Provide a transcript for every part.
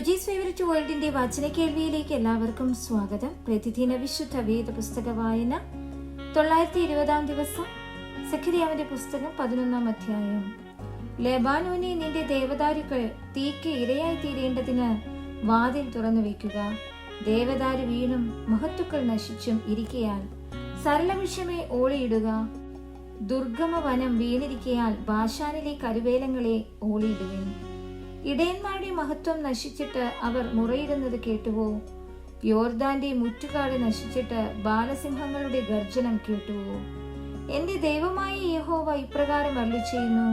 രുചീസ് favourite വേൾഡിന്റെ വചന കേൾവിയിലേക്ക് എല്ലാവർക്കും സ്വാഗതം. പ്രതിദിന വിശുദ്ധ വേദ പുസ്തക വായന 920 ദിവസം. സഖരിയാവിന്റെ പുസ്തകം 11 അധ്യായം. ലെബാനോനെ, നിന്റെ ദേവദാരുക്കൾ തീക്ക് ഇരയായി തീരേണ്ടതിന് വാതിൽ തുറന്നു വയ്ക്കുക. ദേവദാരു വീണും മഹത്തുക്കൾ നശിച്ചും ഇരിക്കയാൽ സരളവൃക്ഷമേ ഓളിയിടുക. ദുർഗമ വനം വീണിരിക്കയാൽ ബാശാനിലെ കരുവേലങ്ങളെ ഓളിയിടുവിൻ. ഇടയന്മാരുടെ മഹത്വം നശിച്ചിട്ട് അവർ മുറയിടുന്നത് കേട്ടുവോ? യോർദാന്റെ മുറ്റുകാട് നശിച്ചിട്ട് ബാലസിംഹങ്ങളുടെ ഗർജനം കേട്ടുവോ? എന്റെ ദൈവമായ യഹോവ ഇപ്രകാരം അരുളിച്ചെയ്യുന്നു: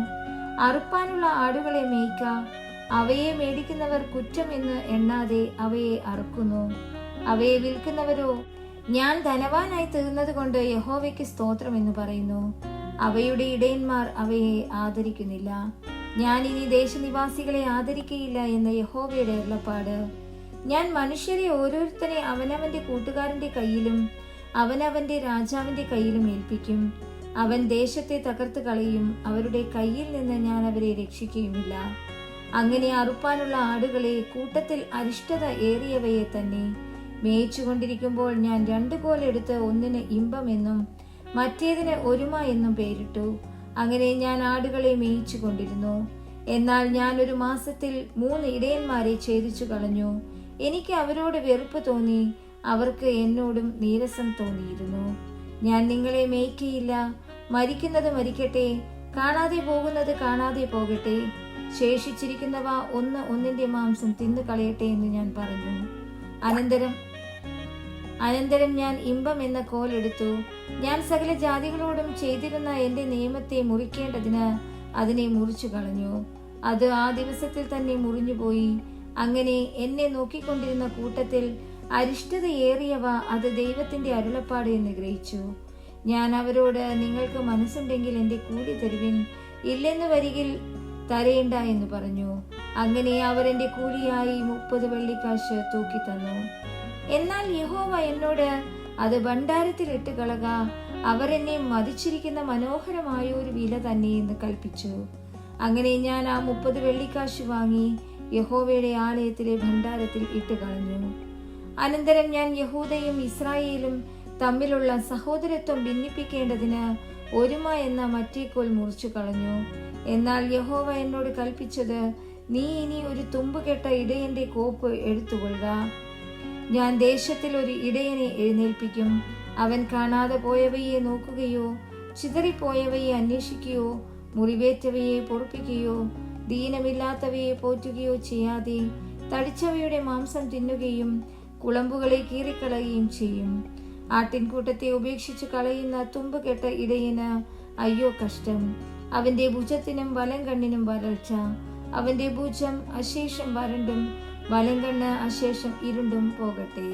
അറുപ്പാനുള്ള ആടുകളെ മേയ്ക്ക. അവയെ മേടിക്കുന്നവർ കുറ്റം എന്ന് എണ്ണാതെ അവയെ അറുക്കുന്നു. അവയെ വിൽക്കുന്നവരോ, ഞാൻ ധനവാനായി തീർന്നത് കൊണ്ട് യഹോവയ്ക്ക് സ്തോത്രം എന്ന് പറയുന്നു. അവയുടെ ഇടയന്മാർ അവയെ ആദരിക്കുന്നില്ല. ഞാൻ ഇനി ദേശനിവാസികളെ ആദരിക്കയില്ല എന്ന് യഹോവയുടെ അരുളപ്പാട്. ഞാൻ മനുഷ്യരെ ഓരോരുത്തരെ അവനവന്റെ കൂട്ടുകാരന്റെ കയ്യിലും അവനവന്റെ രാജാവിന്റെ കയ്യിലും ഏൽപ്പിക്കും. അവൻ ദേശത്തെ തകർത്ത് കളയും. അവരുടെ കയ്യിൽ നിന്ന് ഞാൻ അവരെ രക്ഷിക്കുകയുമില്ല. അങ്ങനെ അറുപ്പാനുള്ള ആടുകളെ, കൂട്ടത്തിൽ അരിഷ്ടത ഏറിയവയെ തന്നെ മേയിച്ചുകൊണ്ടിരിക്കുമ്പോൾ ഞാൻ 2 കോൽ എടുത്ത് ഒന്നിന് ഇമ്പമെന്നും മറ്റേതിന് ഒരുമ എന്നും പേരിട്ടു. അങ്ങനെ ഞാൻ ആടുകളെ മേയിച്ചു കൊണ്ടിരുന്നു. എന്നാൽ ഞാൻ ഒരു മാസത്തിൽ 3 ഇടയന്മാരെ ഛേദിച്ചു കളഞ്ഞു. എനിക്ക് അവരോട് വെറുപ്പ് തോന്നി, അവർക്ക് എന്നോടും നീരസം തോന്നിയിരുന്നു. ഞാൻ നിങ്ങളെ മേയ്ക്കയില്ല. മരിക്കുന്നത് മരിക്കട്ടെ, കാണാതെ പോകുന്നത് കാണാതെ പോകട്ടെ. ശേഷിച്ചിരിക്കുന്നവ ഒന്നിന്റെ മാംസം തിന്നു കളയട്ടെ എന്ന് ഞാൻ പറഞ്ഞു. അനന്തരം ഞാൻ ഇമ്പം എന്ന കോൽ എടുത്തു. ഞാൻ സകല ജാതികളോടും ചെയ്തിരുന്ന എന്റെ നിയമത്തെ മുറിക്കേണ്ടതിന് അതിനെ മുറിച്ചു കളഞ്ഞു. അത് ആ ദിവസത്തിൽ തന്നെ മുറിഞ്ഞുപോയി. അങ്ങനെ എന്നെ നോക്കിക്കൊണ്ടിരുന്ന കൂട്ടത്തിൽ അരിഷ്ടതയേറിയവ അത് ദൈവത്തിന്റെ അരുളപ്പാട് എന്ന് ഗ്രഹിച്ചു. ഞാൻ അവരോട്, നിങ്ങൾക്ക് മനസ്സുണ്ടെങ്കിൽ എന്റെ കൂലി തരുവിൻ, ഇല്ലെന്ന് വരികിൽ തരേണ്ട എന്ന് പറഞ്ഞു. അങ്ങനെ അവർ എന്റെ കൂലിയായി 30 വെള്ളിക്കാശ് തൂക്കി തന്നു. എന്നാൽ യഹോവ എന്നോട്, അത് ഭണ്ഡാരത്തിൽ ഇട്ട് കളക, അവർ എന്നെ മതിച്ചിരിക്കുന്ന മനോഹരമായ ഒരു വില തന്നെ എന്ന് കൽപ്പിച്ചു. അങ്ങനെ ഞാൻ ആ 30 വെള്ളിക്കാശ് വാങ്ങി യഹോവയുടെ ആലയത്തിലെ ഭണ്ഡാരത്തിൽ ഇട്ട് കളഞ്ഞു. അനന്തരം ഞാൻ യഹൂദയും ഇസ്രായേലും തമ്മിലുള്ള സഹോദരത്വം ഭിന്നിപ്പിക്കേണ്ടതിന് ഒരുമ എന്ന മറ്റേ കോൽ മുറിച്ചു കളഞ്ഞു. എന്നാൽ യഹോവ എന്നോട് കൽപ്പിച്ചത്, നീ ഇനി ഒരു തുമ്പുകെട്ട ഇടയന്റെ കോപ്പ് എടുത്തുകൊള്ളുക. ഞാൻ ദേശത്തിൽ ഒരു ഇടയനെ എഴുന്നേൽപ്പിക്കും. അവൻ കാണാതെ പോയവയെ നോക്കുകയോ ചിതറിപ്പോയവയെ അന്വേഷിക്കുകയോ മുറിവേറ്റവയെ പൊറുപ്പിക്കുകയോ ദീനമില്ലാത്തവയെ പോറ്റുകയോ ചെയ്യാതെ തടിച്ചവയുടെ മാംസം തിന്നുകയും കുളമ്പുകളെ കീറിക്കളയുകയും ചെയ്യും. ആട്ടിൻകൂട്ടത്തെ ഉപേക്ഷിച്ച് കളയുന്ന തുമ്പുകെട്ട ഇടയന് അയ്യോ കഷ്ടം! അവന്റെ ഭുജത്തിനും വലം കണ്ണിനും വരൾച്ച. അവന്റെ ഭുജം അശേഷം വരണ്ടും വലം കണ്ണ് അശേഷം ഇരുണ്ടും പോകട്ടെ.